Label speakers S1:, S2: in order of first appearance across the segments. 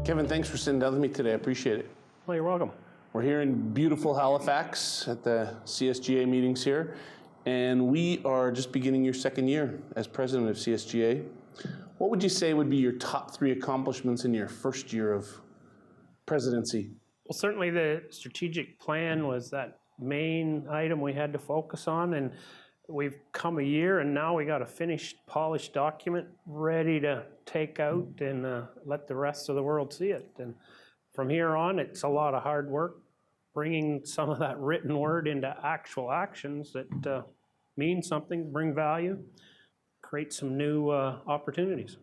S1: Kevin, thanks for sitting down with me today. I appreciate it.
S2: Well, you're welcome.
S1: We're here in beautiful Halifax at the CSGA meetings here, and we are just beginning your second year as president of CSGA. What would you say would be your top 3 accomplishments in your first year of presidency?
S2: Well, certainly the strategic plan was that main item we had to focus on, and we've come a year and now we got a finished, polished document ready to take out and let the rest of the world see it. And from here on, it's a lot of hard work, bringing some of that written word into actual actions that mean something, bring value, create some new opportunities.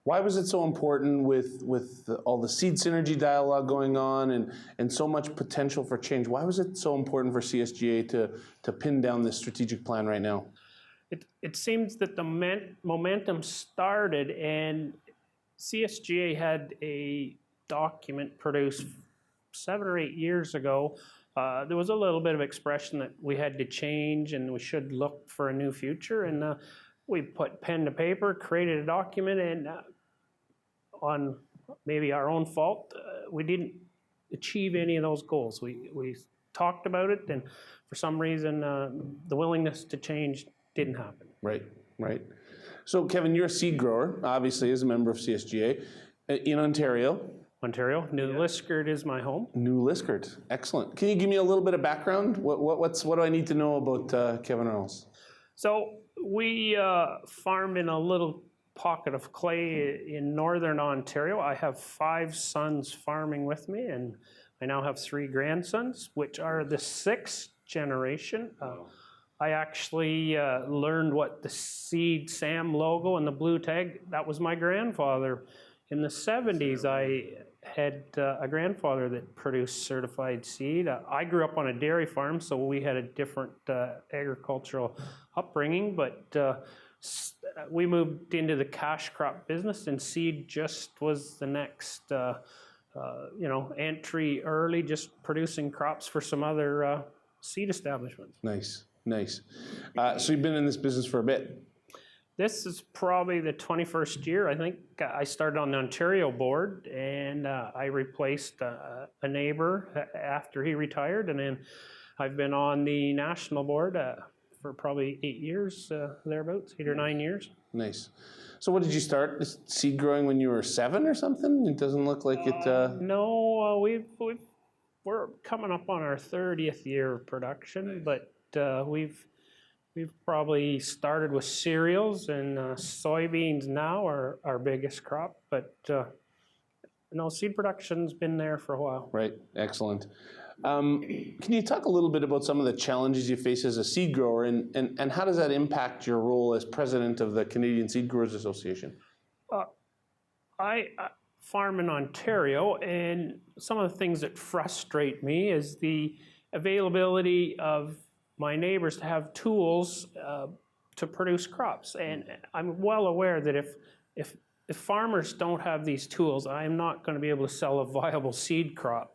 S1: Why was it so important with all the seed synergy dialogue going on and so much potential for change? Why was it so important for CSGA to pin down this strategic plan right now?
S2: It seems that the momentum started, and CSGA had a document produced 7 or 8 years ago. There was a little bit of expression that we had to change and we should look for a new future, and we put pen to paper, created a document, and on maybe our own fault, we didn't achieve any of those goals. We talked about it, and for some reason, the willingness to change didn't happen.
S1: Right. So, Kevin, you're a seed grower, obviously, as a member of CSGA in Ontario.
S2: New Liskeard is my home.
S1: New Liskeard, excellent. Can you give me a little bit of background? What do I need to know about Kevin Runnalls?
S2: So we farm in a little pocket of clay in northern Ontario. I have 5 sons farming with me, and I now have 3 grandsons, which are the 6th generation. I actually learned what the Seed Sam logo and the blue tag, that was my grandfather. In the 70s, I had a grandfather that produced certified seed. I grew up on a dairy farm, so we had a different agricultural upbringing, but we moved into the cash crop business, and seed just was the next entry early, just producing crops for some other seed establishments.
S1: Nice. So you've been in this business for a bit.
S2: This is probably the 21st year. I think I started on the Ontario board, and I replaced a neighbor after he retired, and then I've been on the national board for probably 8 years, thereabouts, 8 or 9 years.
S1: Nice. So what did you start seed growing when you were 7 or something? It doesn't look like it.
S2: No, we're coming up on our 30th year of production, but we've probably started with cereals, and soybeans now are our biggest crop, but seed production's been there for a while.
S1: Right, excellent. Can you talk a little bit about some of the challenges you face as a seed grower, and how does that impact your role as president of the Canadian Seed Growers Association?
S2: I farm in Ontario, and some of the things that frustrate me is the availability of my neighbors to have tools to produce crops. And I'm well aware that if farmers don't have these tools, I'm not going to be able to sell a viable seed crop.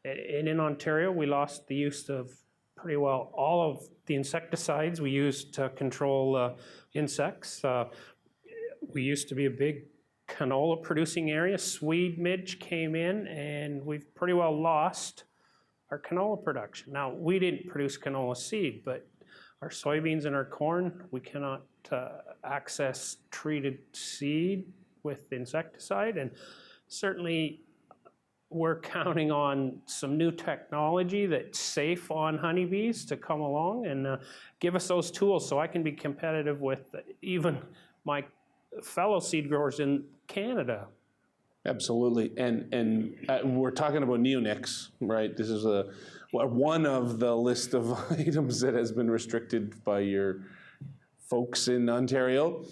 S2: And in Ontario, we lost the use of pretty well all of the insecticides we used to control insects. We used to be a big canola producing area. Swede midge came in, and we've pretty well lost our canola production. Now, we didn't produce canola seed, but our soybeans and our corn, we cannot access treated seed with insecticide, and certainly we're counting on some new technology that's safe on honeybees to come along and give us those tools so I can be competitive with even my fellow seed growers in Canada.
S1: Absolutely, and we're talking about neonics, right? This is one of the list of items that has been restricted by your folks in Ontario.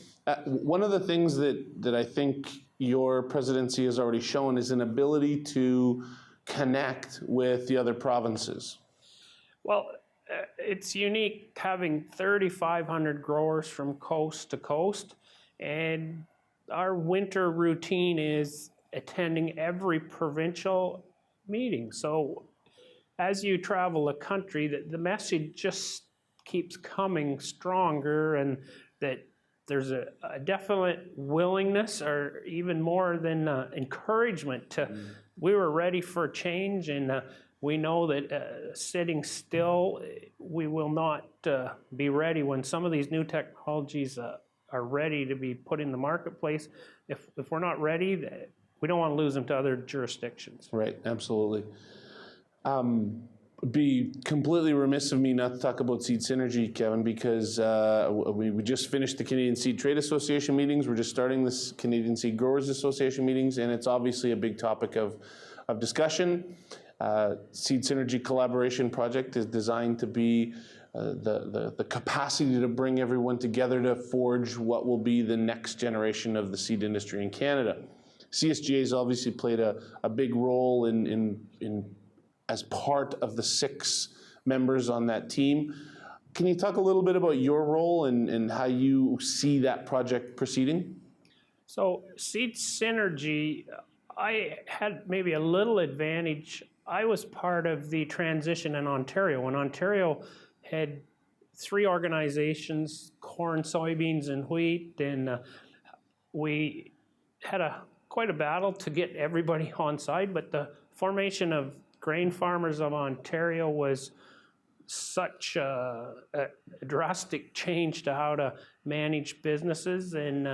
S1: One of the things that I think your presidency has already shown is an ability to connect with the other provinces.
S2: Well, it's unique having 3,500 growers from coast to coast, and our winter routine is attending every provincial meeting. So as you travel the country, the message just keeps coming stronger, and that there's a definite willingness, or even more than encouragement to, we were ready for change, and we know that sitting still, we will not be ready when some of these new technologies are ready to be put in the marketplace. If we're not ready, we don't want to lose them to other jurisdictions.
S1: Right, absolutely. Be completely remiss of me not to talk about seed synergy, Kevin, because we just finished the Canadian Seed Trade Association meetings. We're just starting this Canadian Seed Growers Association meetings, and it's obviously a big topic of discussion. Seed Synergy Collaboration Project is designed to be the capacity to bring everyone together to forge what will be the next generation of the seed industry in Canada. CSGA has obviously played a big role in as part of the 6 members on that team. Can you talk a little bit about your role and how you see that project proceeding?
S2: So Seed Synergy, I had maybe a little advantage. I was part of the transition in Ontario. When Ontario had 3 organizations, corn, soybeans, and wheat, and we had quite a battle to get everybody on side, but the formation of Grain Farmers of Ontario was such a drastic change to how to manage businesses and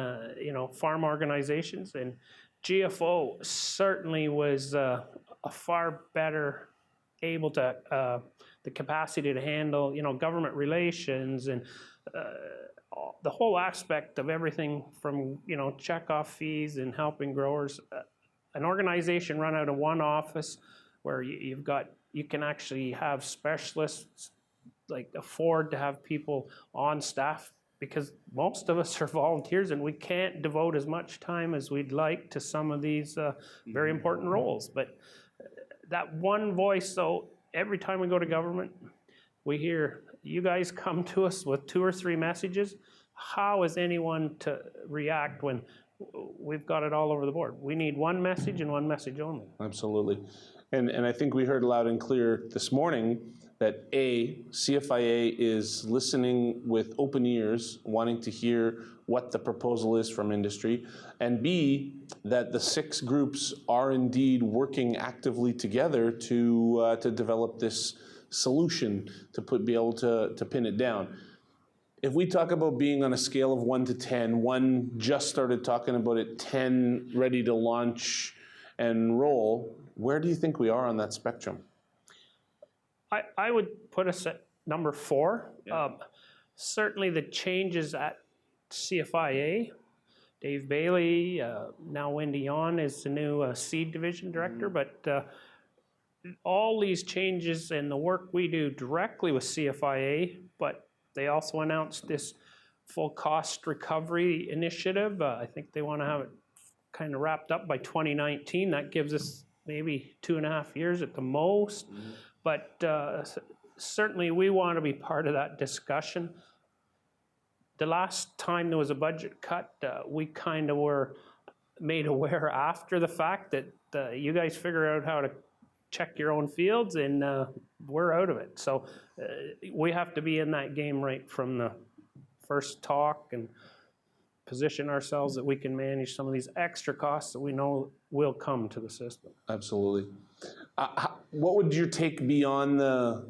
S2: farm organizations, and GFO certainly was a far better able to the capacity to handle government relations and the whole aspect of everything from checkoff fees and helping growers. An organization run out of one office where you can actually have specialists, like afford to have people on staff, because most of us are volunteers and we can't devote as much time as we'd like to some of these very important roles. But that one voice, though, every time we go to government, we hear, you guys come to us with 2 or 3 messages. How is anyone to react when we've got it all over the board? We need one message and one message only.
S1: Absolutely. And I think we heard loud and clear this morning that CFIA is listening with open ears, wanting to hear what the proposal is from industry, and B, that the 6 groups are indeed working actively together to develop this solution, to be able to pin it down. If we talk about being on a scale of 1 to 10, 1 just started talking about it, 10 ready to launch and roll, where do you think we are on that spectrum?
S2: I would put us at number 4. Yeah. Certainly the changes at CFIA, Dave Bailey, now Wendy Yawn is the new seed division director, but all these changes and the work we do directly with CFIA, but they also announced this full cost recovery initiative. I think they want to have it kind of wrapped up by 2019. That gives us maybe 2.5 years at the most. But certainly we want to be part of that discussion. The last time there was a budget cut, we kind of were made aware after the fact that you guys figure out how to check your own fields, and we're out of it. So we have to be in that game right from the first talk and position ourselves that we can manage some of these extra costs that we know will come to the system.
S1: Absolutely. What would your take be on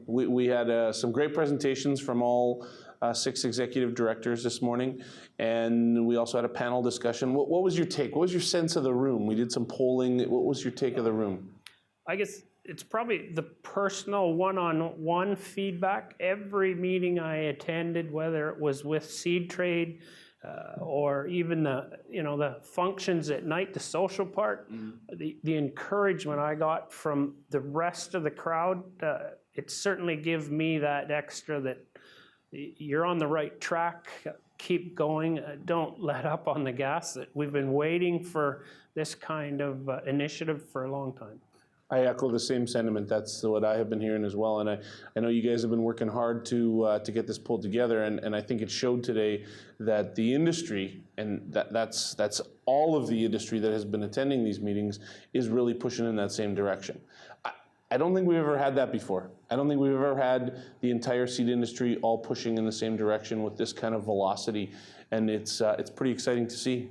S1: we had some great presentations from all 6 executive directors this morning, and we also had a panel discussion. What was your take? What was your sense of the room? We did some polling. What was your take of the room?
S2: I guess it's probably the personal one-on-one feedback. Every meeting I attended, whether it was with Seed Trade or even the functions at night, the social part, the encouragement I got from the rest of the crowd, it certainly gives me that extra that you're on the right track, keep going, don't let up on the gas. That we've been waiting for this kind of initiative for a long time.
S1: I echo the same sentiment. That's what I have been hearing as well. And I know you guys have been working hard to get this pulled together. And I think it showed today that the industry, and that's all of the industry that has been attending these meetings, is really pushing in that same direction. I don't think we've ever had that before. I don't think we've ever had the entire seed industry all pushing in the same direction with this kind of velocity, and it's pretty exciting to see.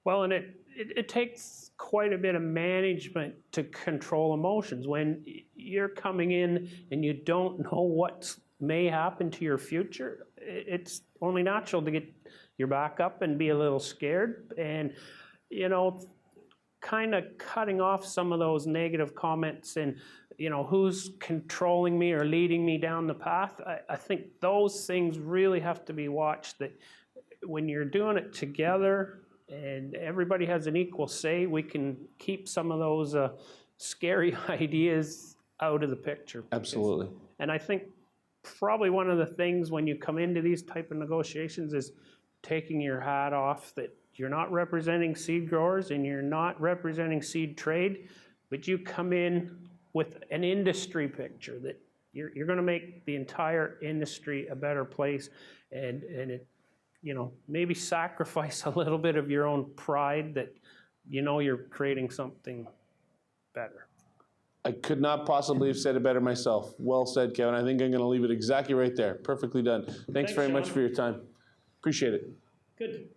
S2: Well, and it takes quite a bit of management to control emotions. When you're coming in and you don't know what may happen to your future, it's only natural to get your back up and be a little scared. And, you know, kind of cutting off some of those negative comments and, you know, who's controlling me or leading me down the path. I think those things really have to be watched, that when you're doing it together and everybody has an equal say, we can keep some of those scary ideas out of the picture.
S1: Absolutely.
S2: And I think probably one of the things when you come into these type of negotiations is taking your hat off, that you're not representing seed growers and you're not representing seed trade, but you come in with an industry picture that you're going to make the entire industry a better place, and it, you know, maybe sacrifice a little bit of your own pride that, you know, you're creating something better.
S1: I could not possibly have said it better myself. Well said, Kevin. I think I'm going to leave it exactly right there. Perfectly done. Thanks very much
S2: Shawn.
S1: for your time. Appreciate it.
S2: Good.